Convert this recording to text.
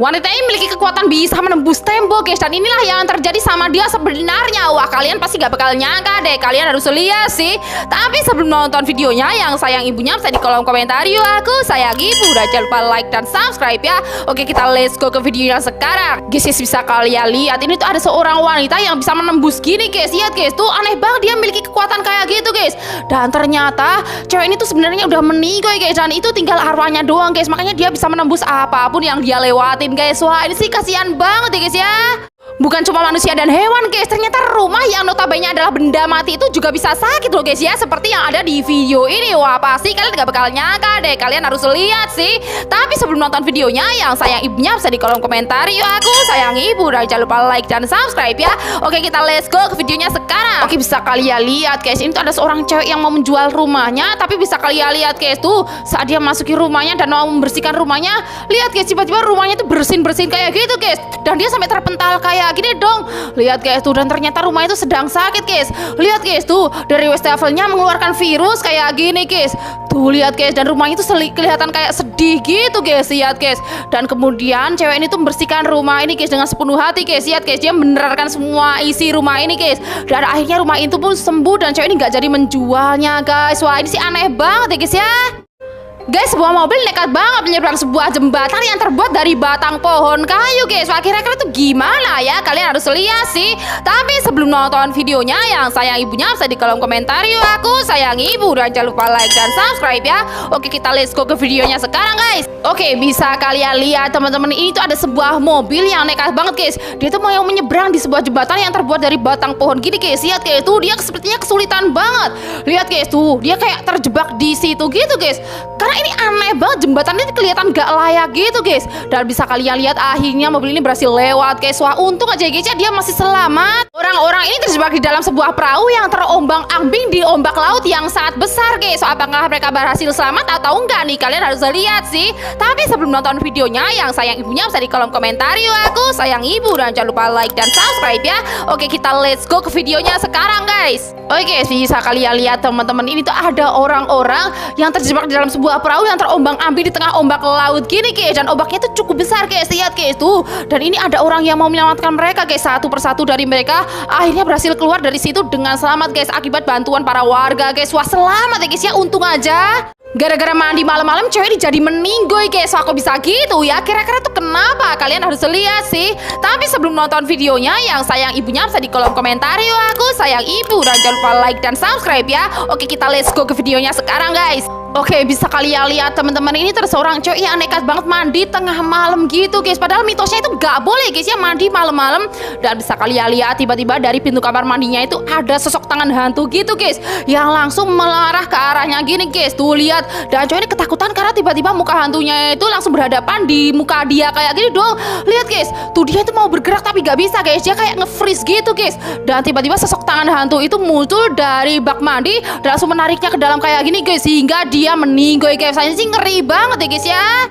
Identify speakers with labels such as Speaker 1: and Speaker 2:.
Speaker 1: Wanita ini memiliki kekuatan bisa menembus tembok guys. Dan inilah yang terjadi sama dia sebenarnya. Wah, kalian pasti gak bakal nyangka deh. Kalian harus lihat sih. Tapi sebelum nonton videonya, yang sayang ibunya bisa di kolom komentar yuk. Aku sayang ibu. Udah jangan lupa like dan subscribe ya. Oke, kita let's go ke videonya sekarang. Guys, bisa kalian lihat. Ini tuh ada seorang wanita yang bisa menembus gini guys. Lihat guys, tuh aneh banget dia memiliki kekuatan kayak gitu guys. Dan ternyata cewek ini tuh sebenarnya udah meninggal guys. Dan itu tinggal arwahnya doang guys. Makanya dia bisa menembus apapun yang dia lewati guys. Wah, ini sih kasihan banget ya guys ya. Bukan cuma manusia dan hewan guys, ternyata rumah yang notabene adalah benda mati itu juga bisa sakit loh guys ya. Seperti yang ada di video ini. Wah, pasti kalian gak bakal nyangka deh. Kalian harus lihat sih. Tapi sebelum nonton videonya, yang sayang ibunya bisa di kolom komentar yuk. Aku sayang ibu. Dan jangan lupa like dan subscribe ya. Oke, kita let's go ke videonya sekarang. Oke, bisa kalian lihat guys, ini tuh ada seorang cewek yang mau menjual rumahnya. Tapi bisa kalian lihat guys, tuh saat dia masuki rumahnya dan mau membersihkan rumahnya, lihat guys, tiba-tiba rumahnya tuh bersin-bersin kayak gitu guys. Dan dia sampai terpental kayak gini dong. Lihat guys tuh, dan ternyata rumah itu sedang sakit guys. Lihat guys tuh, dari wastafelnya mengeluarkan virus kayak gini guys. Tuh lihat guys, dan rumahnya itu kelihatan kayak sedih gitu guys. Lihat guys. Dan kemudian cewek ini tuh membersihkan rumah ini guys dengan sepenuh hati guys. Lihat guys, dia menerarkan semua isi rumah ini guys. Dan akhirnya rumah itu pun sembuh dan cewek ini nggak jadi menjualnya guys. Wah, ini sih aneh banget ya guys ya. Guys, sebuah mobil nekat banget menyeberang sebuah jembatan yang terbuat dari batang pohon kayu guys. Wah, kira-kira tuh gimana ya? Kalian harus lihat sih. Tapi sebelum nonton videonya, yang sayang ibunya bisa di kolom komentar yuk. Aku sayang ibu. Dan jangan lupa like dan subscribe ya. Oke, kita let's go ke videonya sekarang guys. Oke, bisa kalian lihat teman-teman, ini tuh ada sebuah mobil yang nekat banget guys. Dia tuh mau menyeberang di sebuah jembatan yang terbuat dari batang pohon gini guys. Lihat guys tuh, dia sepertinya kesulitan banget. Lihat guys tuh, dia kayak terjebak di situ gitu guys. Karena ini aneh banget, jembatan ini kelihatan gak layak gitu guys. Dan bisa kalian lihat akhirnya mobil ini berhasil lewat guys. Wah, untung aja guys ya, dia masih selamat. Orang-orang ini terjebak di dalam sebuah perahu yang terombang-ambing di ombak laut yang sangat besar guys. So, apakah mereka berhasil selamat atau enggak nih? Kalian harus lihat sih. Tapi sebelum nonton videonya, yang sayang ibunya bisa di kolom komentar yuk. Aku sayang ibu. Dan jangan lupa like dan subscribe ya. Oke, kita let's go ke videonya sekarang guys. Oke guys, bisa kalian lihat teman-teman, ini tuh ada orang-orang yang terjebak di dalam sebuah perahu yang terombang-ambing di tengah ombak laut gini guys. Dan ombaknya itu cukup besar guys. Lihat guys tuh. Dan ini ada orang yang mau menyelamatkan mereka guys. Satu persatu dari mereka akhirnya berhasil keluar dari situ dengan selamat guys, akibat bantuan para warga guys. Wah, selamat ya guys ya, untung aja. Gara-gara mandi malam-malam cewek ini jadi meninggoy guys. Wah, kok bisa gitu ya? Kira-kira tuh kenapa? Kalian harus lihat sih. Tapi sebelum nonton videonya, yang sayang ibunya bisa di kolom komentar yuk. Aku sayang ibu. Dan jangan lupa like dan subscribe ya. Oke, kita let's go ke videonya sekarang guys. Oke, bisa kalian lihat teman-teman, ini terus seorang cewek yang nekat banget mandi tengah malam gitu guys. Padahal mitosnya itu gak boleh guys ya mandi malam-malam. Dan bisa kalian lihat tiba-tiba dari pintu kamar mandinya itu ada sosok tangan hantu gitu guys, yang langsung melarah ke arahnya gini guys. Tuh lihat. Dan cewek ini ketakutan karena tiba-tiba muka hantunya itu langsung berhadapan di muka dia kayak gini dong. Lihat guys, tuh dia itu mau bergerak tapi gak bisa guys. Dia kayak nge-freeze gitu guys. Dan tiba-tiba sosok tangan hantu itu muncul dari bak mandi dan langsung menariknya ke dalam kayak gini guys, sehingga dia meninggal guys. Ini sih ngeri banget ya guys ya.